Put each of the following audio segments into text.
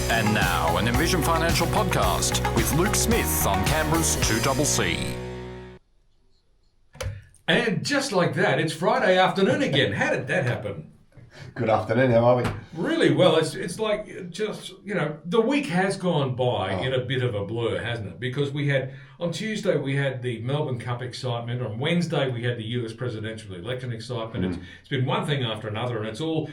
And now, an Envision Financial podcast with Luke Smith on Canberra's 2CC. And just like that, it's Friday afternoon again. How did that happen? Good afternoon, how are we? Really well. It's like just, the week has gone by in a bit of a blur, hasn't it? Because on Tuesday we had the Melbourne Cup excitement. On Wednesday we had the US presidential election excitement. It's been one thing after another, and it's all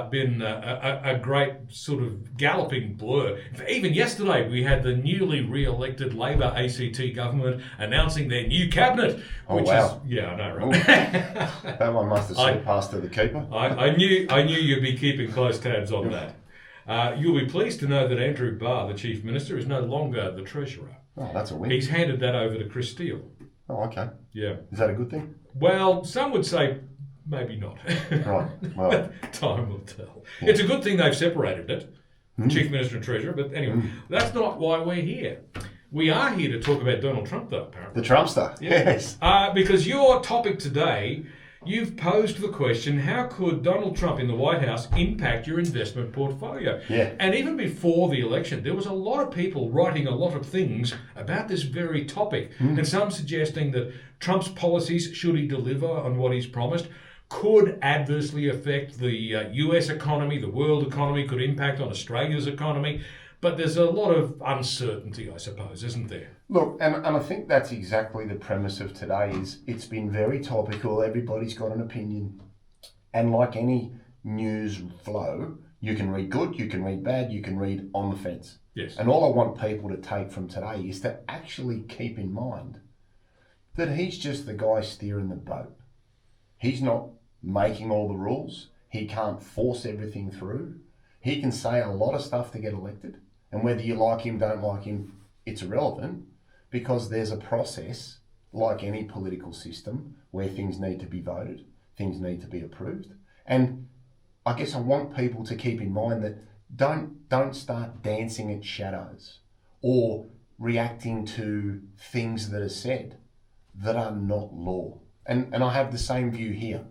been a great sort of galloping blur. Even yesterday we had the newly re-elected Labor ACT government announcing their new cabinet. Oh, wow. Yeah, I know, right? That one must have slipped past to the keeper. I knew you'd be keeping close tabs on that. You'll be pleased to know that Andrew Barr, the Chief Minister, is no longer the Treasurer. Oh, that's a win. He's handed that over to Chris Steele. Oh, okay. Yeah. Is that a good thing? Well, some would say maybe not. Right. Well, time will tell. Yeah. It's a good thing they've separated it, Chief Minister and Treasurer, but anyway, that's not why we're here. We are here to talk about Donald Trump, though, apparently. the Trumpster. Yes. Because your topic today, you've posed the question, how could Donald Trump in the White House impact your investment portfolio? Yeah. And even before the election, there was a lot of people writing a lot of things about this very topic, and some suggesting that Trump's policies, should he deliver on what he's promised, could adversely affect the US economy, the world economy, could impact on Australia's economy. But there's a lot of uncertainty, I suppose, isn't there? Look, and I think that's exactly the premise of today. Is it's been very topical. Everybody's got an opinion. And like any news flow, you can read good, you can read bad, you can read on the fence. Yes. And all I want people to take from today is to actually keep in mind that he's just the guy steering the boat. He's not making all the rules. He can't force everything through. He can say a lot of stuff to get elected. And whether you like him, don't like him, it's irrelevant, because there's a process, like any political system, where things need to be voted, things need to be approved. And I guess I want people to keep in mind that don't start dancing at shadows or reacting to things that are said that are not law. And I have the same view here.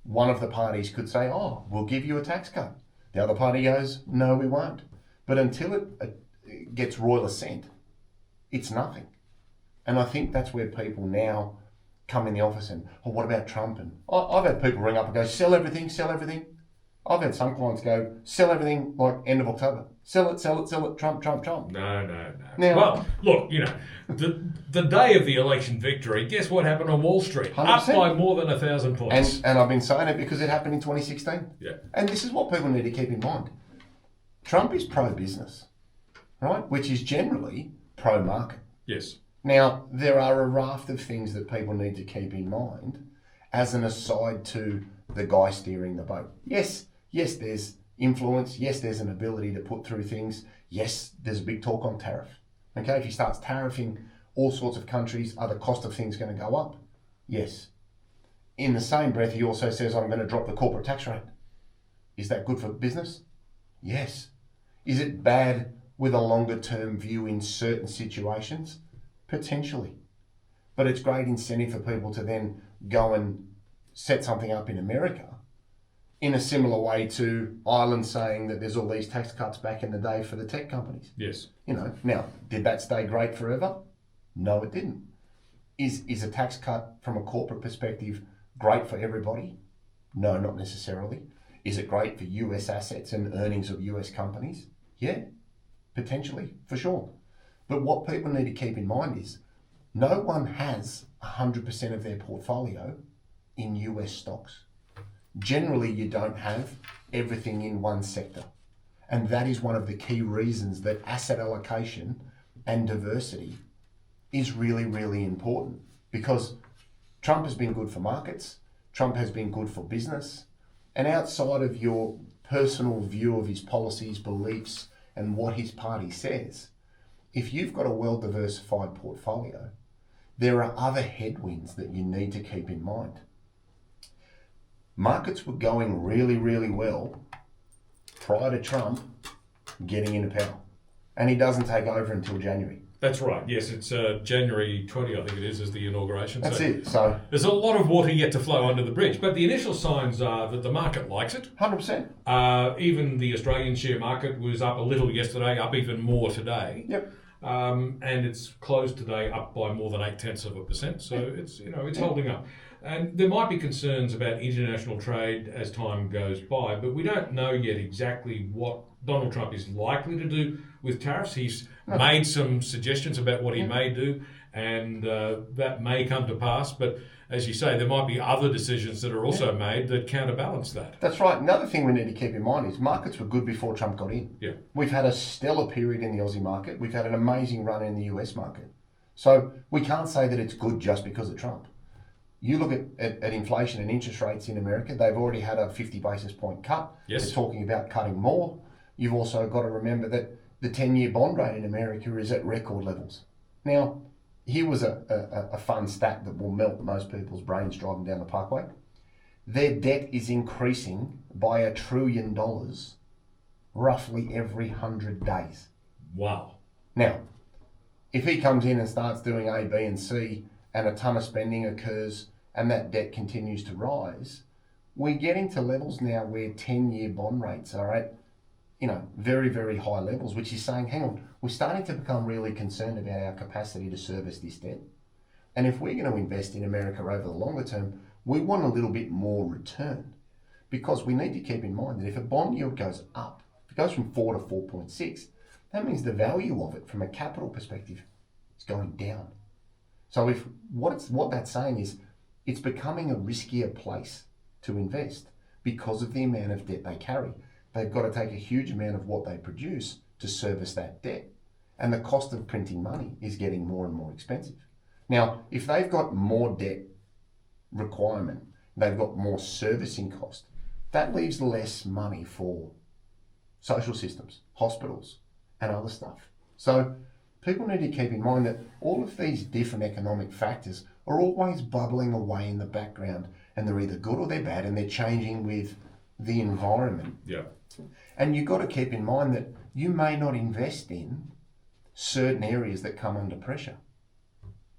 One of the parties could say, oh, we'll give you a tax cut. The other party goes, no, we won't. But until it gets royal assent, it's nothing. And I think that's where people now come in the office and, oh, what about Trump? And I've had people ring up and go, sell everything, sell everything. I've had some clients go, sell everything like end of October. Sell it, Trump. No. Now, well, look, the day of the election victory, guess what happened on Wall Street? 100%. Up by more than 1,000 points. And I've been saying it because it happened in 2016. Yeah. And this is what people need to keep in mind. Trump is pro-business, right? Which is generally pro-market. Yes. Now, there are a raft of things that people need to keep in mind as an aside to the guy steering the boat. Yes, there's influence. Yes, there's an ability to put through things. Yes, there's a big talk on tariff. Okay, if he starts tariffing all sorts of countries, are the cost of things going to go up? Yes. In the same breath, he also says, I'm going to drop the corporate tax rate. Is that good for business? Yes. Is it bad with a longer term view in certain situations? Potentially. But it's great incentive for people to then go and set something up in America in a similar way to Ireland saying that there's all these tax cuts back in the day for the tech companies. Yes. Now, did that stay great forever? No, it didn't. Is a tax cut from a corporate perspective great for everybody? No, not necessarily. Is it great for US assets and earnings of US companies? Yeah, potentially, for sure. But what people need to keep in mind is no one has 100% of their portfolio in US stocks. Generally, you don't have everything in one sector. And that is one of the key reasons that asset allocation and diversity is really, really important, because Trump has been good for markets, Trump has been good for business, and outside of your personal view of his policies, beliefs, and what his party says, if you've got a well-diversified portfolio, there are other headwinds that you need to keep in mind. Markets were going really, really well prior to Trump getting into power. And he doesn't take over until January. That's right. Yes, it's January 20, I think it is the inauguration. That's it. So there's a lot of water yet to flow under the bridge, but the initial signs are that the market likes it. 100%. Even the Australian share market was up a little yesterday, up even more today. Yep. And it's closed today up by more than 0.8%. So it's holding up. And there might be concerns about international trade as time goes by, but we don't know yet exactly what Donald Trump is likely to do with tariffs. He's made some suggestions about what he may do, and that may come to pass. But as you say, there might be other decisions that are also made that counterbalance that. That's right. Another thing we need to keep in mind is markets were good before Trump got in. Yeah. We've had a stellar period in the Aussie market. We've had an amazing run in the US market. So we can't say that it's good just because of Trump. You look at inflation and interest rates in America, they've already had a 50 basis point cut. Yes. They're talking about cutting more. You've also got to remember that the 10-year bond rate in America is at record levels. Now, here was a fun stat that will melt most people's brains driving down the parkway. Their debt is increasing by $1 trillion roughly every 100 days. Wow. Now, if he comes in and starts doing A, B, and C, and a ton of spending occurs, and that debt continues to rise, we're getting to levels now where 10-year bond rates are at, very, very high levels, which is saying, hang on, we're starting to become really concerned about our capacity to service this debt. And if we're going to invest in America over the longer term, we want a little bit more return, because we need to keep in mind that if a bond yield goes up, if it goes from 4 to 4.6, that means the value of it from a capital perspective is going down. So if what that's saying is it's becoming a riskier place to invest because of the amount of debt they carry. They've got to take a huge amount of what they produce to service that debt. And the cost of printing money is getting more and more expensive. Now, if they've got more debt requirement, they've got more servicing cost, that leaves less money for social systems, hospitals, and other stuff. So people need to keep in mind that all of these different economic factors are always bubbling away in the background, and they're either good or they're bad, and they're changing with the environment. Yeah. And you've got to keep in mind that you may not invest in certain areas that come under pressure.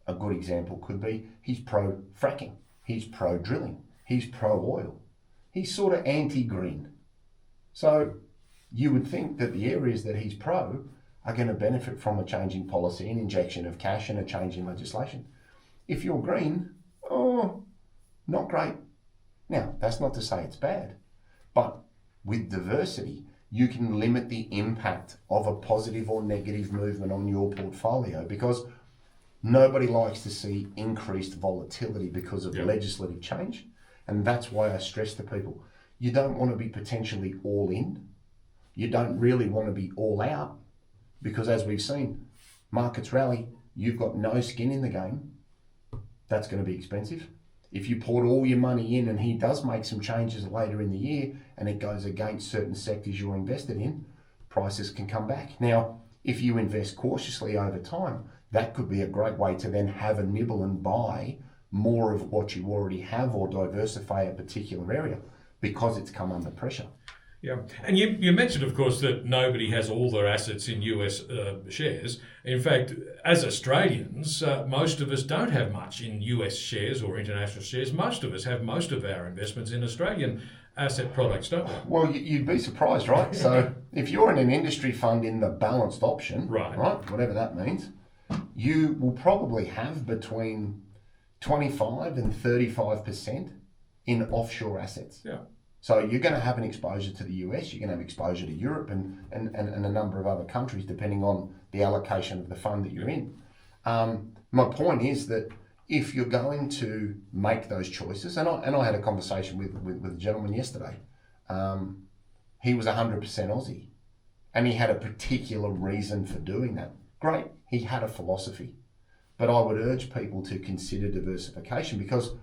A good example could be he's pro-fracking, he's pro-drilling, he's pro-oil, he's sort of anti-green. So you would think that the areas that he's pro are going to benefit from a change in policy, an injection of cash, and a change in legislation. If you're green, not great. Now, that's not to say it's bad, but with diversity, you can limit the impact of a positive or negative movement on your portfolio, because nobody likes to see increased volatility because of legislative change. And that's why I stress to people, you don't want to be potentially all in. You don't really want to be all out, because as we've seen, markets rally, you've got no skin in the game. That's going to be expensive. If you poured all your money in and he does make some changes later in the year and it goes against certain sectors you're invested in, prices can come back. Now, if you invest cautiously over time, that could be a great way to then have a nibble and buy more of what you already have, or diversify a particular area because it's come under pressure. Yeah, and you mentioned, of course, that nobody has all their assets in US shares. In fact, as Australians, most of us don't have much in US shares or international shares. Most of us have most of our investments in Australian asset products, don't we? Well, you'd be surprised, right? So if you're in an industry fund in the balanced option, right, whatever that means, you will probably have between 25 and 35% in offshore assets. Yeah. So you're going to have an exposure to the US, you're going to have exposure to Europe and a number of other countries, depending on the allocation of the fund that you're in. My point is that if you're going to make those choices, and I had a conversation with a gentleman yesterday. He was 100% Aussie, and he had a particular reason for doing that. Great, he had a philosophy. But I would urge people to consider diversification, because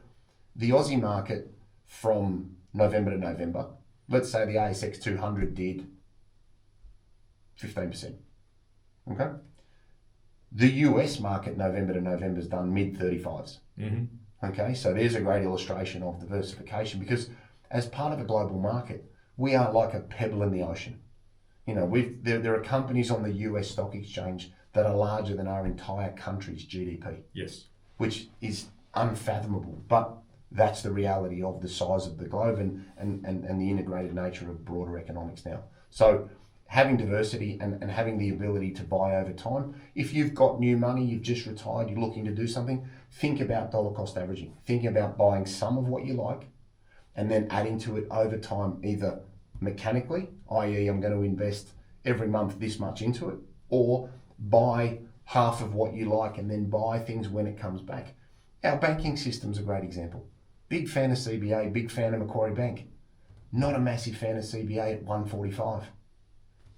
the Aussie market from November to November, let's say the ASX 200 did 15%. Okay? The US market November to November has done mid-35s. Mm-hmm. Okay, so there's a great illustration of diversification, because as part of a global market, we are like a pebble in the ocean. You know, there are companies on the US stock exchange that are larger than our entire country's GDP. Yes. Which is unfathomable, but that's the reality of the size of the globe and the integrated nature of broader economics now. So having diversity and having the ability to buy over time. If you've got new money, you've just retired, you're looking to do something, think about dollar cost averaging. Think about buying some of what you like and then adding to it over time, either mechanically, i.e. I'm going to invest every month this much into it, or buy half of what you like and then buy things when it comes back. Our banking system's a great example. Big fan of CBA, big fan of Macquarie Bank. Not a massive fan of CBA at 145.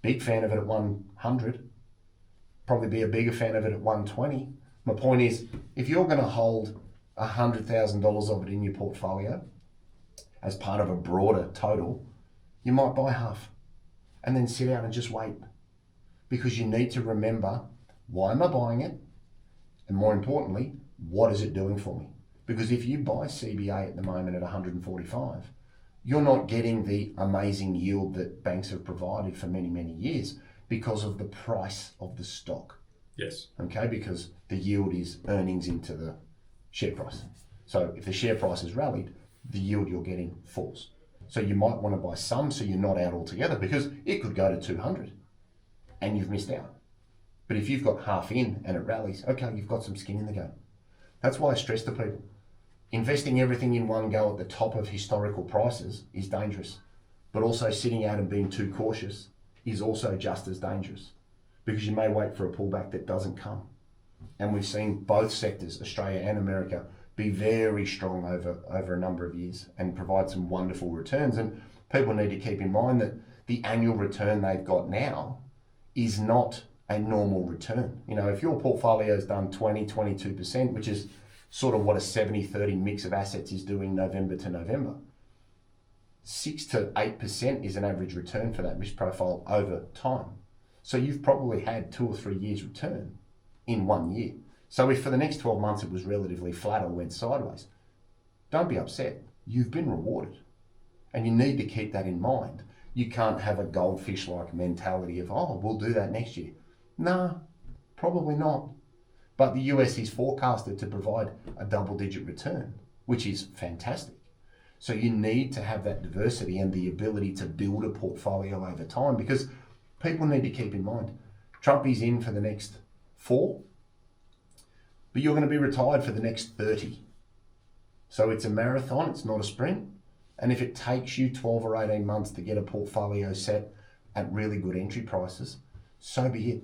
Big fan of it at 100. Probably be a bigger fan of it at 120. My point is, if you're going to hold $100,000 of it in your portfolio as part of a broader total, you might buy half and then sit out and just wait. Because you need to remember, why am I buying it? And more importantly, what is it doing for me? Because if you buy CBA at the moment at 145, you're not getting the amazing yield that banks have provided for many, many years because of the price of the stock. Yes. Okay, because the yield is earnings into the share price. So if the share price has rallied, the yield you're getting falls. So you might want to buy some so you're not out altogether, because it could go to 200 and you've missed out. But if you've got half in and it rallies, okay, you've got some skin in the game. That's why I stress to people, investing everything in one go at the top of historical prices is dangerous, but also sitting out and being too cautious is also just as dangerous, because you may wait for a pullback that doesn't come. And we've seen both sectors, Australia and America, be very strong over a number of years and provide some wonderful returns. And people need to keep in mind that the annual return they've got now is not a normal return. You know, if your portfolio's done 20, 22%, which is sort of what a 70-30 mix of assets is doing November to November, 6 to 8% is an average return for that risk profile over time. So you've probably had 2 or 3 years return in 1 year. So if for the next 12 months it was relatively flat or went sideways, don't be upset. You've been rewarded. And you need to keep that in mind. You can't have a goldfish-like mentality of, oh, we'll do that next year. No, probably not. But the US is forecasted to provide a double-digit return, which is fantastic. So you need to have that diversity and the ability to build a portfolio over time, because people need to keep in mind, Trump is in for the next 4, but you're going to be retired for the next 30. So it's a marathon, it's not a sprint. And if it takes you 12 or 18 months to get a portfolio set at really good entry prices, so be it.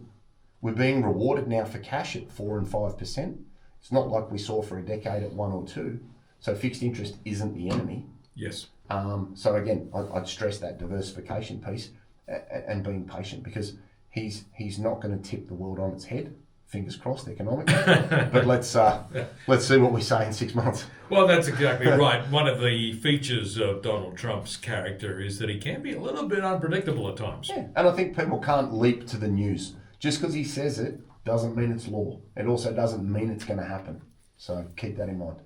We're being rewarded now for cash at 4 and 5%. It's not like we saw for a decade at 1 or 2. So fixed interest isn't the enemy. Yes. So again, I'd stress that diversification piece and being patient, because he's not going to tip the world on its head. Fingers crossed, economically. But let's see what we say in 6 months. Well, that's exactly right. One of the features of Donald Trump's character is that he can be a little bit unpredictable at times. Yeah, and I think people can't leap to the news. Just because he says it doesn't mean it's law. It also doesn't mean it's going to happen. So keep that in mind.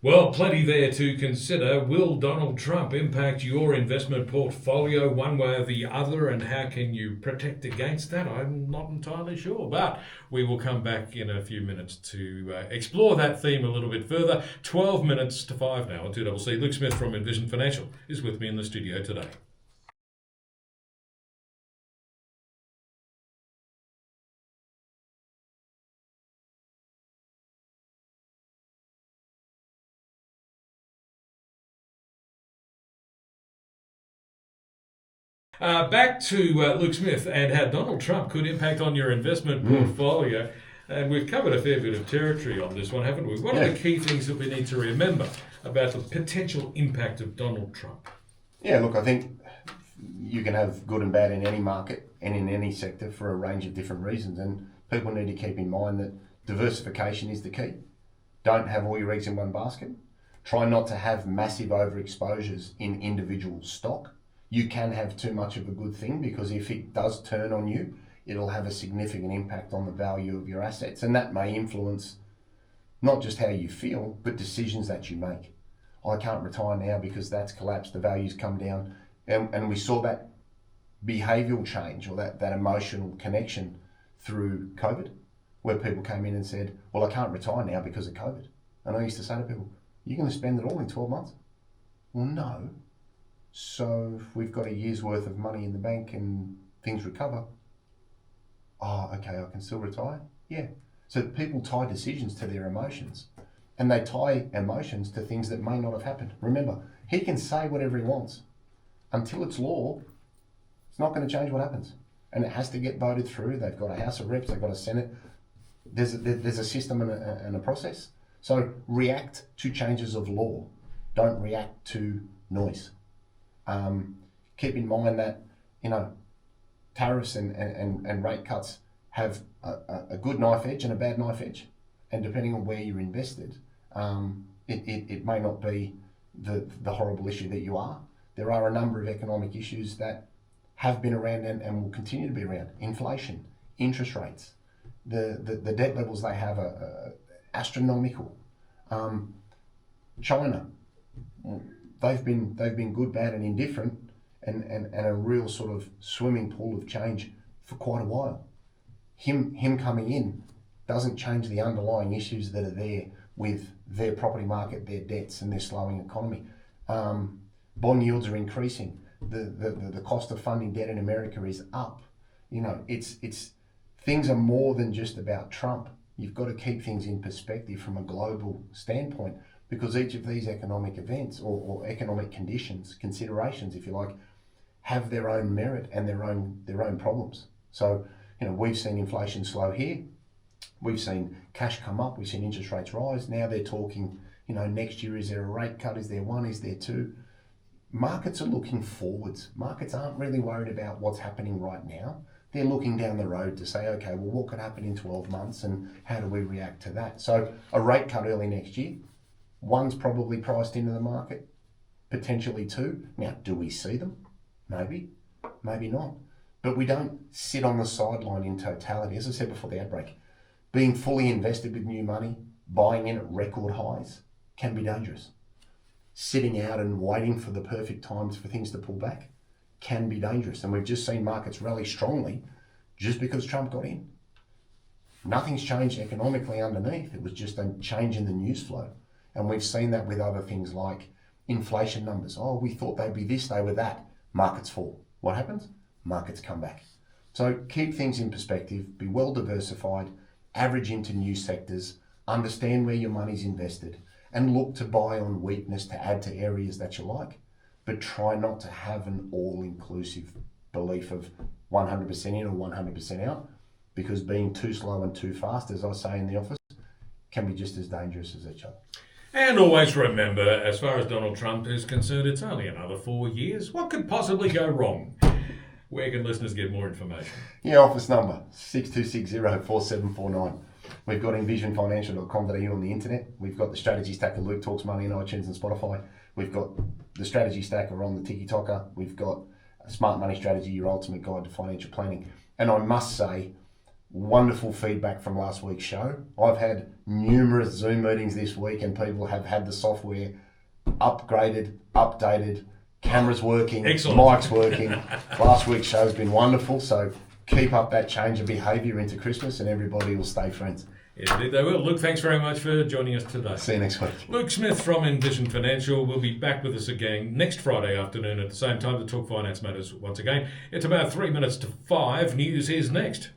Well, plenty there to consider. Will Donald Trump impact your investment portfolio one way or the other, and how can you protect against that? I'm not entirely sure, but we will come back in a few minutes to explore that theme a little bit further. 12 minutes to 5 now on 2CC. Luke Smith from Envision Financial is with me in the studio today. Back to Luke Smith and how Donald Trump could impact on your investment portfolio. And we've covered a fair bit of territory on this one, haven't we? What are the key things that we need to remember about the potential impact of Donald Trump? Yeah, look, I think you can have good and bad in any market and in any sector for a range of different reasons. And people need to keep in mind that diversification is the key. Don't have all your eggs in one basket. Try not to have massive overexposures in individual stock. You can have too much of a good thing, because if it does turn on you, it'll have a significant impact on the value of your assets. And that may influence not just how you feel, but decisions that you make. I can't retire now because that's collapsed, the value's come down. And we saw that behavioural change, or that emotional connection through COVID, where people came in and said, well, I can't retire now because of COVID. And I used to say to people, you're going to spend it all in 12 months? Well, no. So if we've got a year's worth of money in the bank and things recover, oh, okay, I can still retire? Yeah. So people tie decisions to their emotions, and they tie emotions to things that may not have happened. Remember, he can say whatever he wants. Until it's law, it's not going to change what happens. And it has to get voted through. They've got a House of Reps, they've got a Senate. There's a system and a process. So react to changes of law. Don't react to noise. Keep in mind that, tariffs and rate cuts have a good knife edge and a bad knife edge. And depending on where you're invested, it may not be the horrible issue that you are. There are a number of economic issues that have been around and will continue to be around. Inflation, interest rates, the debt levels they have are astronomical. China, they've been good, bad, and indifferent, and a real sort of swimming pool of change for quite a while. Him coming in doesn't change the underlying issues that are there with their property market, their debts, and their slowing economy. Bond yields are increasing. The cost of funding debt in America is up. It's things are more than just about Trump. You've got to keep things in perspective from a global standpoint, because each of these economic events or economic conditions, considerations, if you like, have their own merit and their own problems. So, we've seen inflation slow here. We've seen cash come up. We've seen interest rates rise. Now they're talking, next year, is there a rate cut? Is there one? Is there two? Markets are looking forwards. Markets aren't really worried about what's happening right now. They're looking down the road to say, okay, well, what could happen in 12 months and how do we react to that? So a rate cut early next year, one's probably priced into the market, potentially two. Now, do we see them? Maybe, maybe not. But we don't sit on the sideline in totality. As I said before the outbreak, being fully invested with new money, buying in at record highs can be dangerous. Sitting out and waiting for the perfect times for things to pull back can be dangerous. And we've just seen markets rally strongly just because Trump got in. Nothing's changed economically underneath. It was just a change in the news flow. And we've seen that with other things like inflation numbers. Oh, we thought they'd be this, they were that. Markets fall. What happens? Markets come back. So keep things in perspective, be well diversified, average into new sectors, understand where your money's invested, and look to buy on weakness to add to areas that you like. But try not to have an all-inclusive belief of 100% in or 100% out, because being too slow and too fast, as I say in the office, can be just as dangerous as each other. And always remember, as far as Donald Trump is concerned, it's only another 4 years. What could possibly go wrong? Where can listeners get more information? Yeah, office number 62604749. We've got envisionfinancial.com.au on the internet. We've got the Strategy Stacker, Luke Talks Money on iTunes and Spotify. We've got the Strategy Stacker on the Tiki Toker. We've got a Smart Money Strategy, your ultimate guide to financial planning. And I must say, wonderful feedback from last week's show. I've had numerous Zoom meetings this week and people have had the software upgraded, updated, cameras working, Excellent. Mics working. Last week's show's been wonderful, so keep up that change of behaviour into Christmas and everybody will stay friends. Indeed they will. Luke, thanks very much for joining us today. See you next week. Luke Smith from Envision Financial will be back with us again next Friday afternoon at the same time to talk finance matters once again. It's about 3 minutes to 5. News is next.